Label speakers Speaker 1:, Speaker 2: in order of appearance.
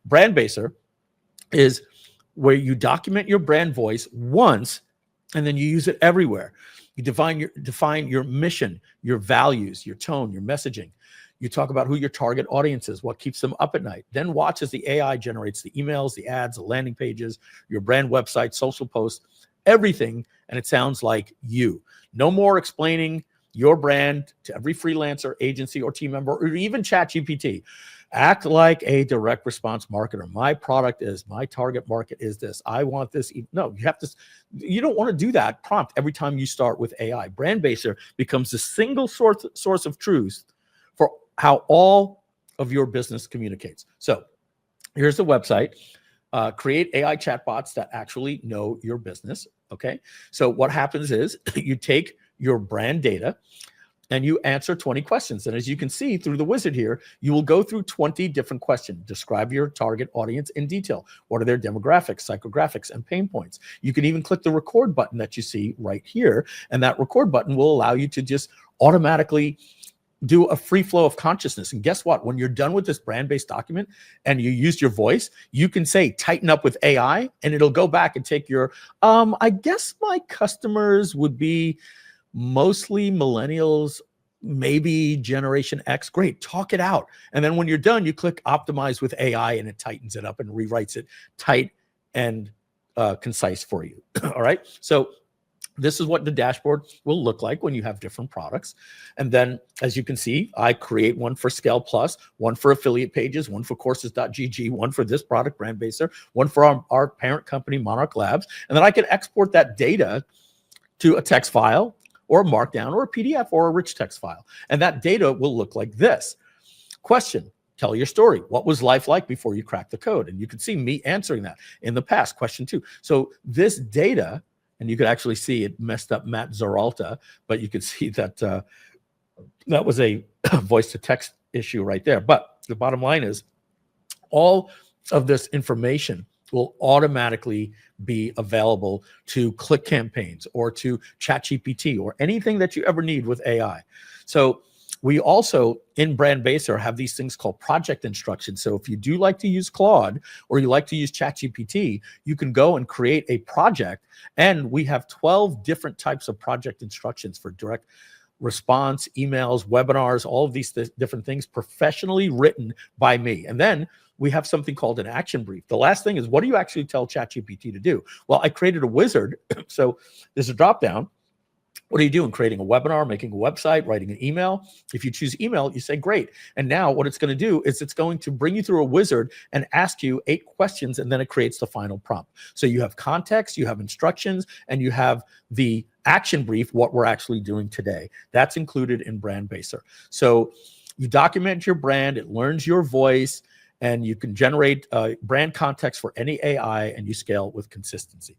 Speaker 1: BrandBaser is where you document your brand voice once, and then you use it everywhere. You define your mission, your values, your tone, your messaging. You talk about who your target audience is, what keeps them up at night. Then watch as the AI generates the emails, the ads, the landing pages, your brand website, social posts, everything, and it sounds like you. No more explaining your brand to every freelancer, agency, or team member, or even ChatGPT. Act like a direct response marketer. My product is, my target market is this. I want this. No, you don't want to do that prompt every time you start with AI. BrandBaser becomes the single source of truth for how all of your business communicates. So here's the website. Create AI chatbots that actually know your business. Okay. So what happens is you take your brand data and you answer 20 questions. And as you can see through the wizard here, you will go through 20 different questions. Describe your target audience in detail. What are their demographics, psychographics, and pain points? You can even click the record button that you see right here. And that record button will allow you to just automatically do a free flow of consciousness. And guess what? When you're done with this brand-based document and you use your voice, you can say, tighten up with AI, and it'll go back and take your, I guess my customers would be mostly millennials, maybe Generation X. Great, talk it out. And then when you're done, you click optimize with AI and it tightens it up and rewrites it tight and concise for you. All right. So this is what the dashboard will look like when you have different products. And then, as you can see, I create one for ScalePlus, one for affiliate pages, one for courses.gg, one for this product, BrandBaser, one for our parent company, Monarch Labs. And then I can export that data to a text file or a markdown or a PDF or a rich text file. And that data will look like this. Question, tell your story. What was life like before you cracked the code? And you can see me answering that in the past. Question 2. So this data, and you could actually see it messed up Matt Zoralta, but you could see that that was a voice to text issue right there. But the bottom line is all of this information will automatically be available to click campaigns or to ChatGPT or anything that you ever need with AI. So we also, in BrandBaser, have these things called project instructions. So if you do like to use Claude or you like to use ChatGPT, you can go and create a project. And we have 12 different types of project instructions for direct response, emails, webinars, all of these different things professionally written by me. And then we have something called an action brief. The last thing is, what do you actually tell ChatGPT to do? Well, I created a wizard. So there's a drop down. What are you doing? Creating a webinar, making a website, writing an email. If you choose email, you say, great. And now what it's going to do is it's going to bring you through a wizard and ask you 8 questions, and then it creates the final prompt. So you have context, you have instructions, and you have the action brief, what we're actually doing today. That's included in BrandBaser. So you document your brand, it learns your voice, and you can generate brand context for any AI, and you scale with consistency.